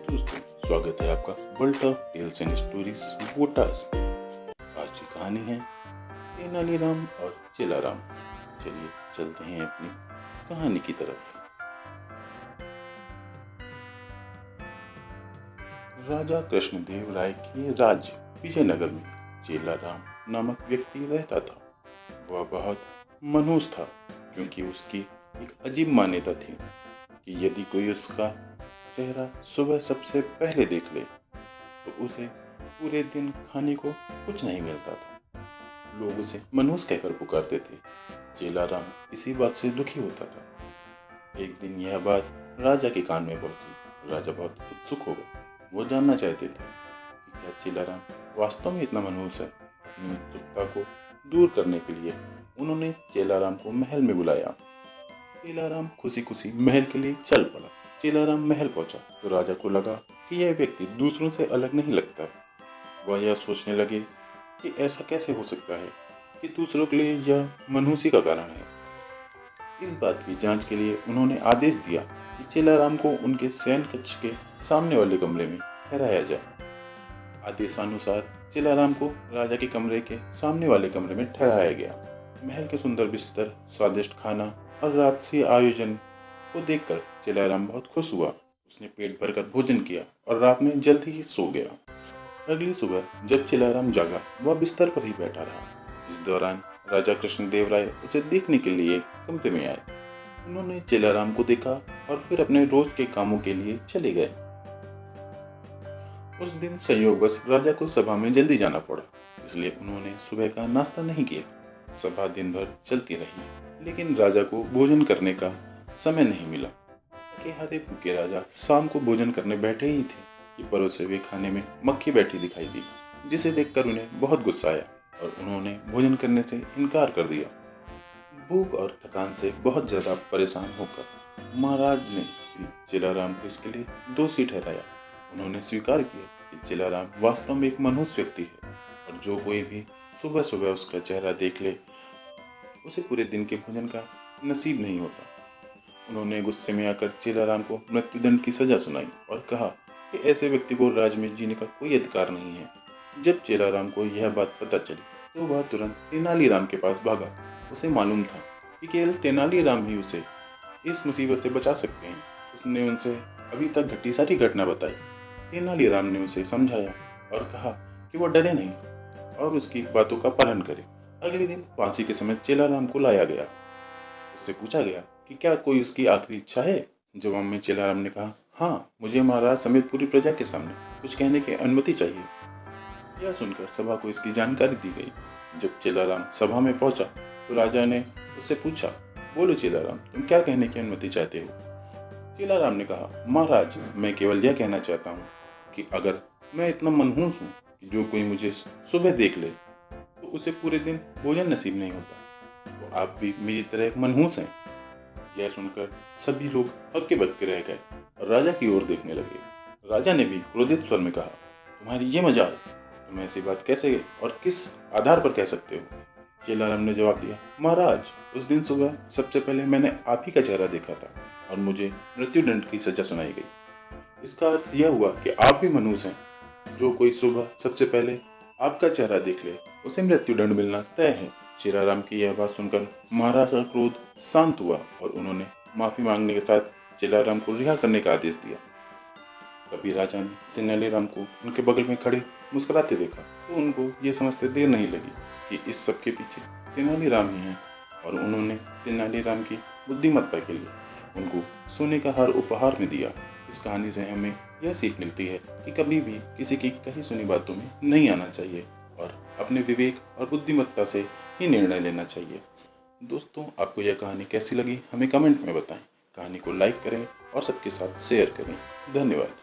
दोस्तों, स्वागत है आपका world of tales and stories वोटास। आज की कहानी है तेनालीराम और चेलाराम। चलिए चलते हैं अपनी कहानी की तरफ। राजा कृष्णदेव राय के राज्य विजयनगर में चेलाराम नामक व्यक्ति रहता था। वह बहुत मनहूस था क्योंकि उसकी एक अजीब मान्यता थी कि यदि कोई उसका चेहरा सुबह सबसे पहले देख ले तो उसे पूरे दिन खाने को कुछ नहीं मिलता था। लोग उसे मनहूस कहकर पुकारते थे। चेलाराम इसी बात से दुखी होता था। एक दिन यह बात राजा के कान में पहुंची। राजा बहुत उत्सुक हो गए। वो जानना चाहते थे कि क्या चेलाराम वास्तव में इतना मनहूस है। अपनी उत्सुकता को दूर करने के लिए उन्होंने चेलाराम को महल में बुलाया। चेलाराम खुशी खुशी महल के लिए चल पड़ा। चेलाराम महल पहुंचा तो राजा को लगा कि यह व्यक्ति दूसरों से अलग नहीं लगता। वह यह सोचने लगे कि ऐसा कैसे हो सकता है कि दूसरों के लिए यह मनहूसी का कारण है। इस बात की जांच के लिए उन्होंने आदेश दिया कि चेलाराम को उनके शयन कक्ष के सामने वाले कमरे में ठहराया जाए। आदेशानुसार चेलाराम को राजा के कमरे के सामने वाले कमरे में ठहराया गया। महल के सुंदर बिस्तर, स्वादिष्ट खाना और राजसी आयोजन को देखकर चेलाराम बहुत खुश हुआ। उसने पेट भरकर भोजन किया और रात में जल्दी ही सो गया। अगली सुबह जब चेलाराम जागा, वह बिस्तर पर ही बैठा रहा। इस दौरान राजा कृष्णदेव राय उसे देखने के लिए कमरे में आए। उन्होंने चेलाराम को देखा और फिर अपने रोज के कामों के लिए चले गए। उस दिन संयोगवश राजा को सभा में जल्दी जाना पड़ा, इसलिए उन्होंने सुबह का नाश्ता नहीं किया। सभा दिन भर चलती रही, लेकिन राजा को भोजन करने का समय नहीं मिला। कि हरे भूखे राजा शाम को भोजन करने बैठे ही थे कि परोसे हुए खाने में मक्खी बैठी दिखाई दी, जिसे देखकर उन्हें बहुत गुस्सा आया और उन्होंने भोजन करने से इनकार कर दिया। भूख और थकान से बहुत ज्यादा परेशान होकर महाराज ने चेलाराम को इसके लिए दोषी ठहराया। उन्होंने स्वीकार किया कि चेलाराम वास्तव में एक मनहूस व्यक्ति है और जो कोई भी सुबह सुबह उसका चेहरा देख ले उसे पूरे दिन के भोजन का नसीब नहीं होता। उन्होंने गुस्से में आकर चेलाराम को मृत्युदंड की सजा सुनाई और कहा कि ऐसे व्यक्ति को राज्य में जीने का कोई अधिकार नहीं है। जब चेलाराम को यह बात पता चली तो वह तुरंत तेनालीराम के पास भागा। उसे मालूम था कि केवल तेनालीराम ही उसे इस मुसीबत से बचा सकते हैं। उसने उनसे अभी तक घटी सारी घटना बताई। तेनालीराम ने उसे समझाया और कहा कि वह डरे नहीं और उसकी बातों का पालन करे। अगले दिन फांसी के समय चेलाराम को लाया गया। उससे पूछा गया कि क्या कोई उसकी आखिरी इच्छा है। जवाब में चेलाराम ने कहा, हाँ, मुझे महाराज समेत पूरी प्रजा के सामने कुछ कहने की अनुमति चाहिए। यह सुनकर सभा को इसकी जानकारी दी गई। जब चेलाराम सभा में पहुंचा तो राजा ने उससे पूछा, बोलो चेलाराम, तुम क्या कहने की अनुमति चाहते हो। चेलाराम ने कहा, महाराज, मैं केवल यह कहना चाहता हूँ कि अगर मैं इतना मनहूस हूँ कि जो कोई मुझे सुबह देख ले तो उसे पूरे दिन भोजन नसीब नहीं होता, तो आप भी मेरी तरह एक मनहूस हैं। यह सुनकर सभी लोग हक्के बक्के रह गए और राजा की ओर देखने लगे। राजा ने भी क्रोधित स्वर में कहा, तुम्हारी ये मजाल, तुम ऐसी बात कैसे और किस आधार पर कह सकते हो। चेलाराम ने जवाब दिया, महाराज, उस दिन सुबह सबसे पहले मैंने आप ही का चेहरा देखा था और मुझे मृत्युदंड की सजा सुनाई गई। इसका अर्थ यह हुआ कि आप भी मनहूस हैं। जो कोई सुबह सबसे पहले आपका चेहरा देख ले उसे मृत्युदंड मिलना तय है। चेलाराम की यह बात सुनकर महाराज का क्रोध शांत हुआ और उन्होंने माफी मांगने के साथ चेलाराम को रिहा करने का आदेश दिया। तभी राजा ने तेनालीराम को उनके बगल में खड़े मुस्कुराते देखा तो उनको ये समझते देर नहीं लगी कि इस सब के पीछे तेनालीराम ही हैं और उन्होंने तेनालीराम की बुद्धिमत्ता के लिए उनको सोने का हार उपहार में दिया। इस कहानी से हमें यह सीख मिलती है कि कभी भी किसी की कही सुनी बातों में नहीं आना चाहिए और अपने विवेक और बुद्धिमत्ता से ही निर्णय लेना चाहिए। दोस्तों, आपको यह कहानी कैसी लगी हमें कमेंट में बताएं। कहानी को लाइक करें और सबके साथ शेयर करें। धन्यवाद।